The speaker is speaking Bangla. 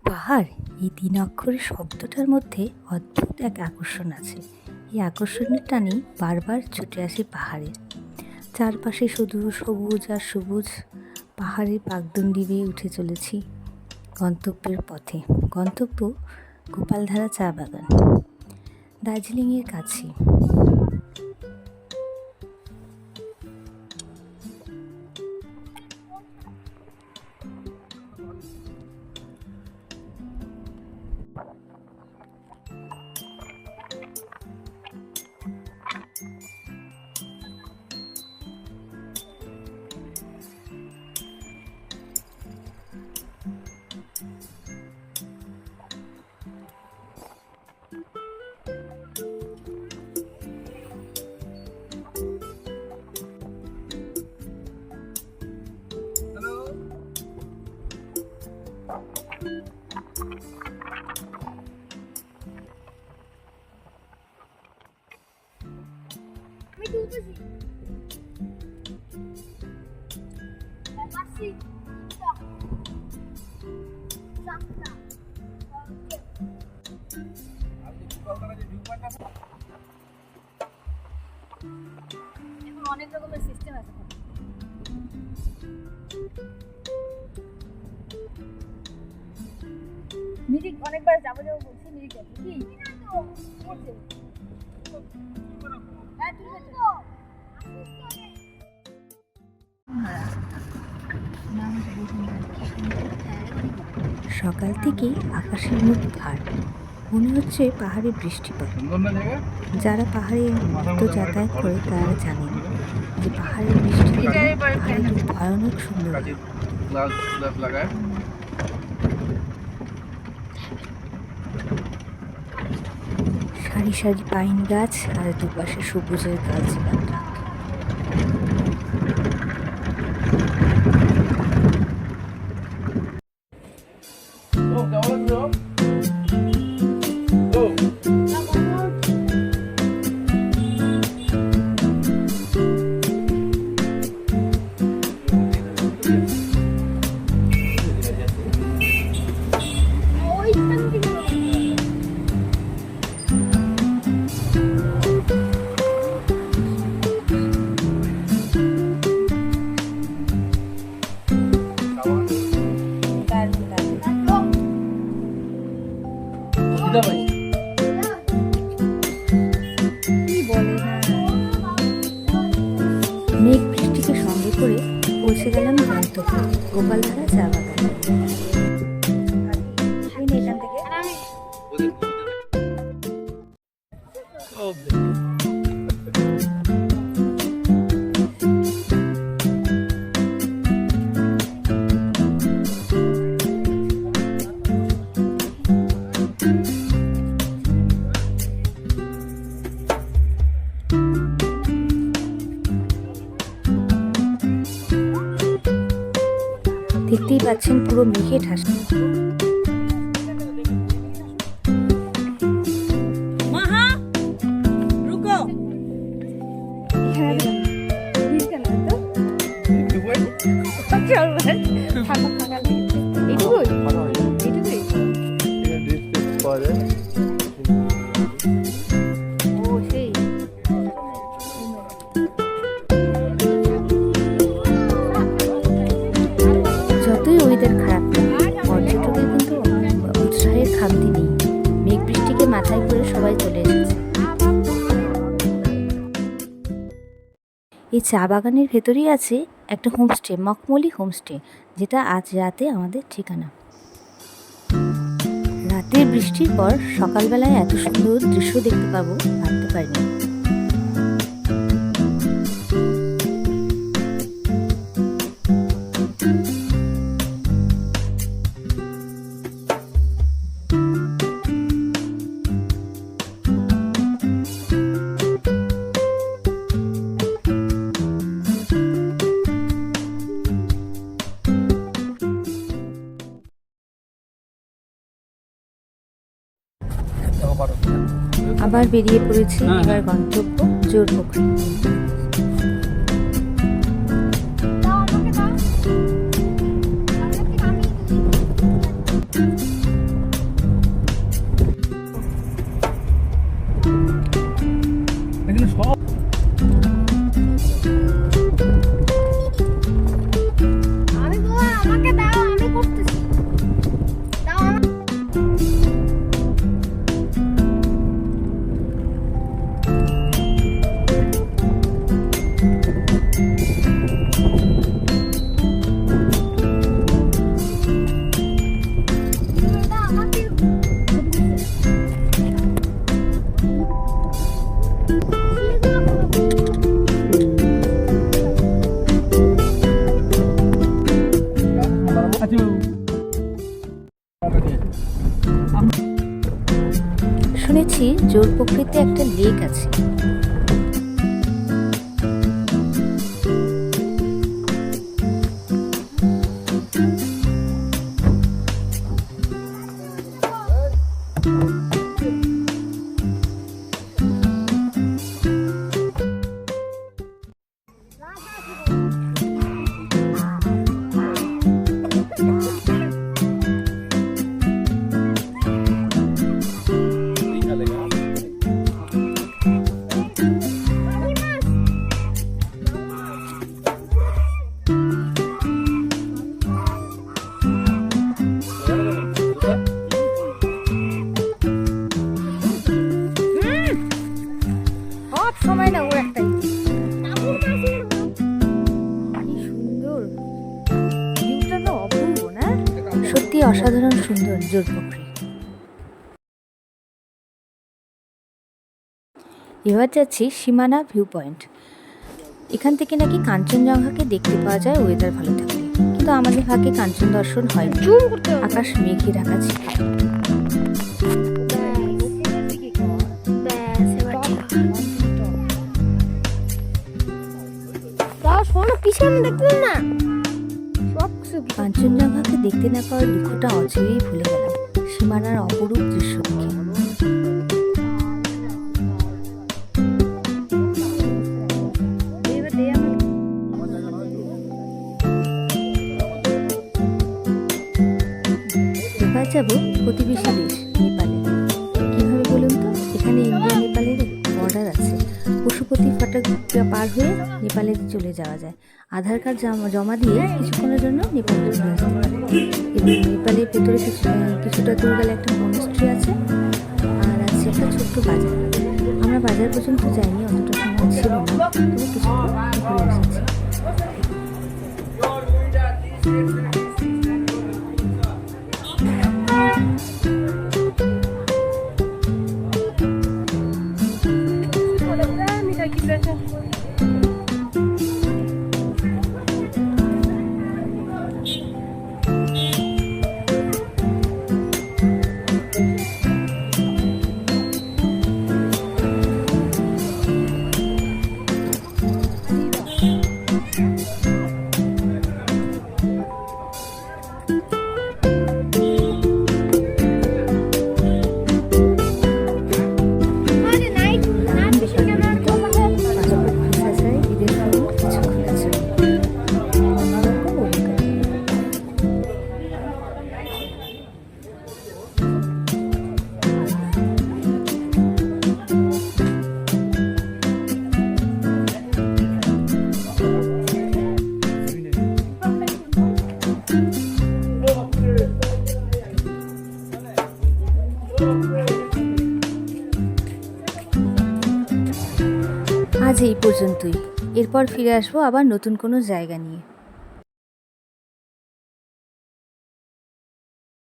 পাহাড়, এই ৩ অক্ষরের শব্দটার মধ্যে অদ্ভুত এক আকর্ষণ আছে। এই আকর্ষণের টানেই বারবার ছুটে আসি পাহাড়ে। চারপাশে শুধু সবুজ আর সবুজ, পাহাড়ের পাগদণ্ডি বেয়ে উঠে চলেছি গন্তব্যের পথে। গন্তব্য গোপালধারা চা বাগান, দার্জিলিংয়ের কাছে। এখন অনেক রকমের সিস্টেম আছে। মিরিক অনেকবার যাবো যাবো বলছি, মিরিক আছে কি সকাল থেকেই আকাশের মুখ ভার, মনে হচ্ছে পাহাড়ে বৃষ্টিপাত। যারা পাহাড়ে তো যাতায়াত করে তারা জানেন যে পাহাড়ের বৃষ্টি পাহাড়ে ভয়ানক সুন্দর। সারি সারি পাইন গাছ আর দুপাশে সবুজের গাছপালা। মেঘ বৃষ্টিকে সঙ্গে করে পৌঁছে গেলাম গন্তব্য গোপালধারা চা বাগান। এখান থেকে দেখতেই পাচ্ছেন পুরো মেঘে ঠাসা। যতই ওয়েদার খারাপ, পর্যটকের কিন্তু উৎসাহের খামতি নেই। মেঘ বৃষ্টিকে মাথায় করে সবাই চলে এসেছে। এই চা বাগানের ভেতরেই আছে একটা হোমস্টে, মখমলি হোমস্টে, যেটা আজ রাতে আমাদের ঠিকানা। রাতের বৃষ্টির পর সকালবেলায় এত সুন্দর দৃশ্য দেখতে পাবো ভাবতে পারিনি। আবার বেরিয়ে পড়েছি এবার গন্তব্য জোরপোখরি। দাও আমাকে দাও। এখানে সব আমি বাবা আমাকে দাও, আমি করতেছি। দাও আমাকে। দাও আমাকে। আছে শুনেছি জোরপোখরিতে একটা লেক আছে। সব সময় না ওর একটাই। কি সুন্দর ভিউটা, তো অপূর্ব না? সত্যি অসাধারণ সুন্দর জোরপোখরি। এবার যাচ্ছি সীমানা ভিউ পয়েন্ট। এখান থেকে নাকি কাঞ্চনজঙ্ঘাকে দেখতে পাওয়া যায় ওয়েদার ভালো থাকলে, কিন্তু আমাদের ভাগ্যে কাঞ্চন দর্শন হয়নি। জুম করতে হবে। আকাশ মেঘে ঢাকা ছিল। দাও শোনো, পিছনে দেখবেন না সব কিছু। কাঞ্চনজঙ্ঘাকে দেখতে না পাওয়ার দুঃখটা অচিরেই ভুলে গেলাম সীমানার অপরূপ দৃশ্য দেখে। এবার যাবো প্রতিবেশী দেশ নেপালে। কিভাবে বলুন তো? এখানে ইন্ডিয়া নেপালের বর্ডার আছে। পশুপতি ফাটক পার হয়ে নেপালে চলে যাওয়া যায়। আধার কার্ড জমা দিয়ে কিছুক্ষণের জন্য নেপালে চলে আসতে পারে। এবং নেপালের ভেতরে কিছুটা দূর গেলে একটা মনস্ট্রি আছে, আর আছে একটা ছোট্ট বাজার। আমরা বাজার পর্যন্ত যাইনি, অতটা সময় ছিল না, তবু কিছুক্ষণ ঘুরে এসেছি। আজ এই পর্যন্তই। এরপর ফিরে আসবো আবার নতুন কোনো জায়গা নিয়ে।